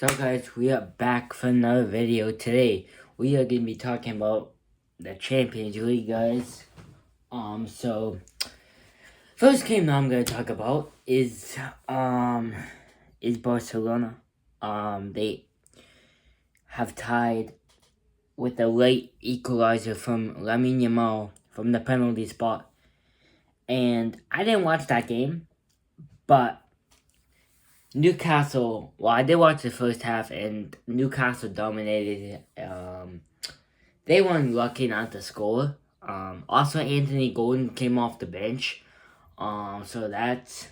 So guys, we are back for another video. Today we are going to be talking about the Champions League, guys. So first game that I'm going to talk about is Barcelona. They have tied with a late equalizer from Lamine Yamal from the penalty spot. And I didn't watch that game, but Newcastle, well, I did watch the first half, and Newcastle dominated. They weren't lucky not to score. Also, Anthony Gordon came off the bench. So that's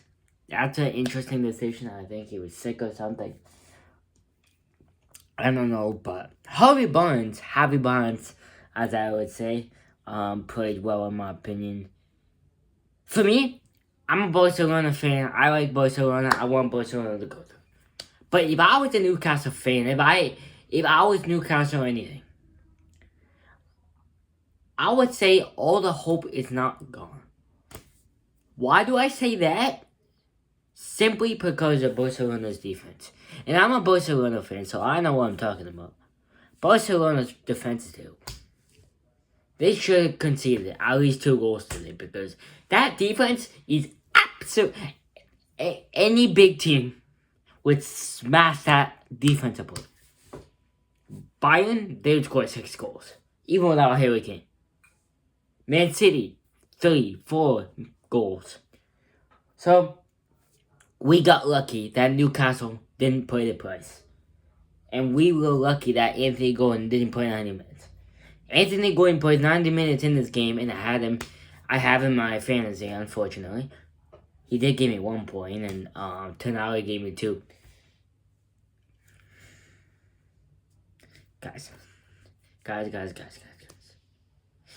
an interesting decision. I think he was sick or something. I don't know, but Harvey Barnes, as I would say, played well in my opinion. For me, I'm a Barcelona fan. I like Barcelona. I want Barcelona to go through. But if I was a Newcastle fan, if I was Newcastle or anything, I would say all the hope is not gone. Why do I say that? Simply because of Barcelona's defense. And I'm a Barcelona fan, so I know what I'm talking about. Barcelona's defense is terrible. They should have conceded at least 2 goals today because that defense is absolute. Any big team would smash that defensive play. Bayern, they would score 6 goals, even without Harry Kane. Man City, 3, 4 goals. So, we got lucky that Newcastle didn't play the price. And we were lucky that Anthony Gordon didn't play 90 minutes. Anthony Gordon played 90 minutes in this game, and I have him in my fantasy, unfortunately. He did give me 1 point, and Tonali gave me 2. Guys.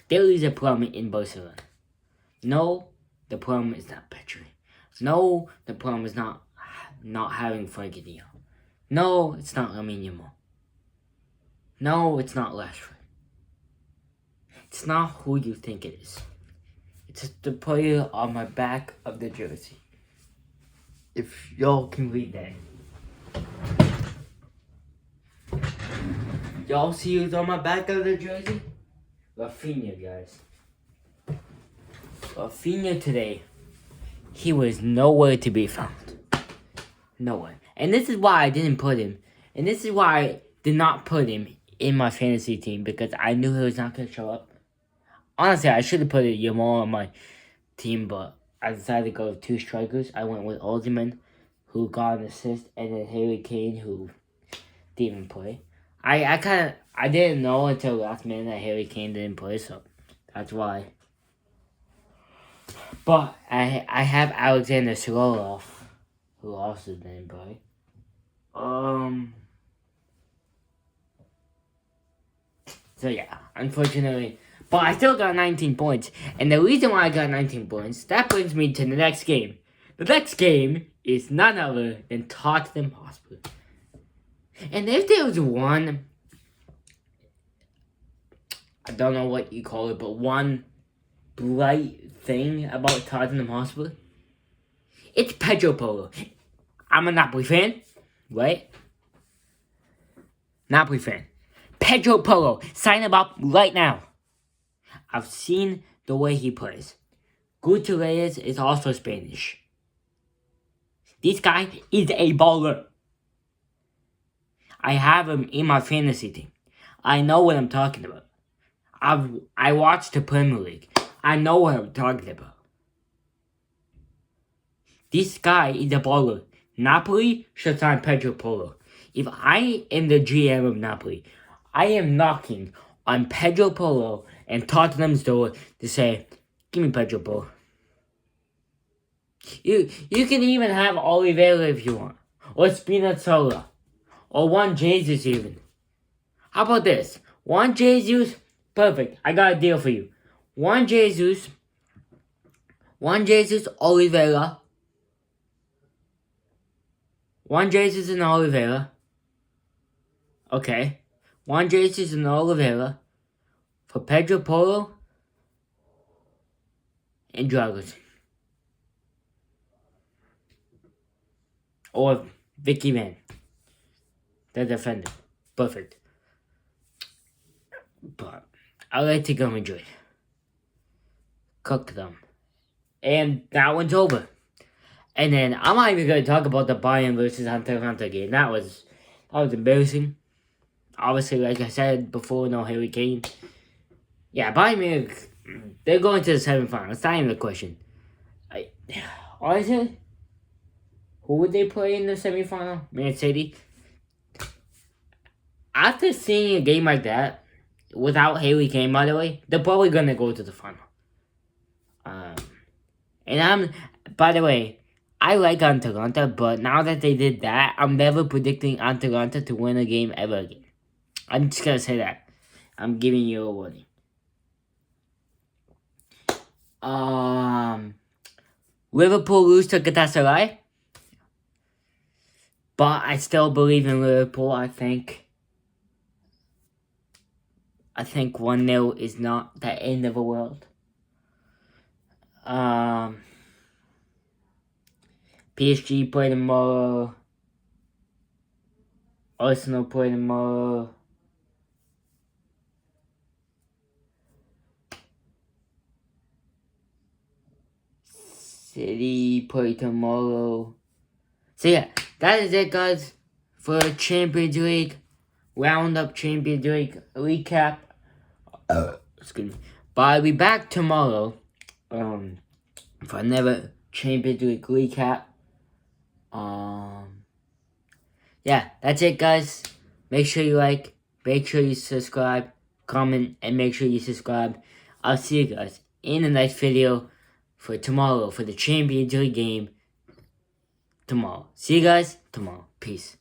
There is a problem in Barcelona. No, the problem is not Petri. No, the problem is not having Frankie de Jong. No, it's not Lamine Yamal. No, it's not Rashford. It's not who you think it is. It's the player on my back of the jersey. If y'all can read that. Y'all see who's on my back of the jersey? Rafinha, guys. Rafinha today, he was nowhere to be found. Nowhere. And this is why I didn't put him. And this is why I did not put him in my fantasy team, because I knew he was not going to show up. Honestly, I should have put Yamal on my team, but I decided to go with 2 strikers. I went with Osimhen, who got an assist, and then Harry Kane, who didn't even play. I didn't know until last minute that Harry Kane didn't play, so that's why. But I have Alexander Sorokin, who also didn't play. So yeah, unfortunately. But I still got 19 points. And the reason why I got 19 points, that brings me to the next game. The next game is none other than Tottenham Hotspur. And if there was one, I don't know what you call it, but one bright thing about Tottenham Hotspur, it's Pedro Porro. I'm a Napoli fan, right? Napoli fan. Pedro Porro, sign him up right now. I've seen the way he plays. Gutierrez is also Spanish. This guy is a baller. I have him in my fantasy team. I know what I'm talking about. I watched the Premier League. I know what I'm talking about. This guy is a baller. Napoli should sign Pedro Porro. If I am the GM of Napoli, I am knocking on Pedro Porro and Tottenham's door to say, give me Pedro Porro. You can even have Oliveira if you want. Or Spinazzola. Or Juan Jesus even. How about this? Juan Jesus, perfect. I got a deal for you. Juan Jesus, Oliveira. Juan Jesus and Oliveira. Okay. Juan Jesus and Oliveira. For Pedro Porro and Dragosin. Or Vicky Van. the defender. Perfect. But I like to go Madrid. Cook them. And that one's over. And then I'm not even going to talk about the Bayern versus Atalanta game. That was embarrassing. Obviously, like I said before, no Harry Kane. Yeah, Bayern Munich, they're going to the semifinals. It's not even a question. Honestly, who would they play in the semifinal? Man City. After seeing a game like that, without Harry Kane, by the way, they're probably going to go to the final. By the way, I like Atalanta, but now that they did that, I'm never predicting Atalanta to win a game ever again. I'm just gonna say that. I'm giving you a warning. Liverpool lose to Galatasaray, but I still believe in Liverpool. I think 1-0 is not the end of the world. PSG play tomorrow. Arsenal play tomorrow. City play tomorrow. So yeah, that is it, guys, for Champions League Roundup, Champions League recap. Excuse me. But I'll be back tomorrow. For another Champions League recap. Yeah, that's it, guys. Make sure you like, make sure you subscribe, comment, and make sure you subscribe. I'll see you guys in the next video for tomorrow, for the Champions League game tomorrow. See you guys tomorrow. Peace.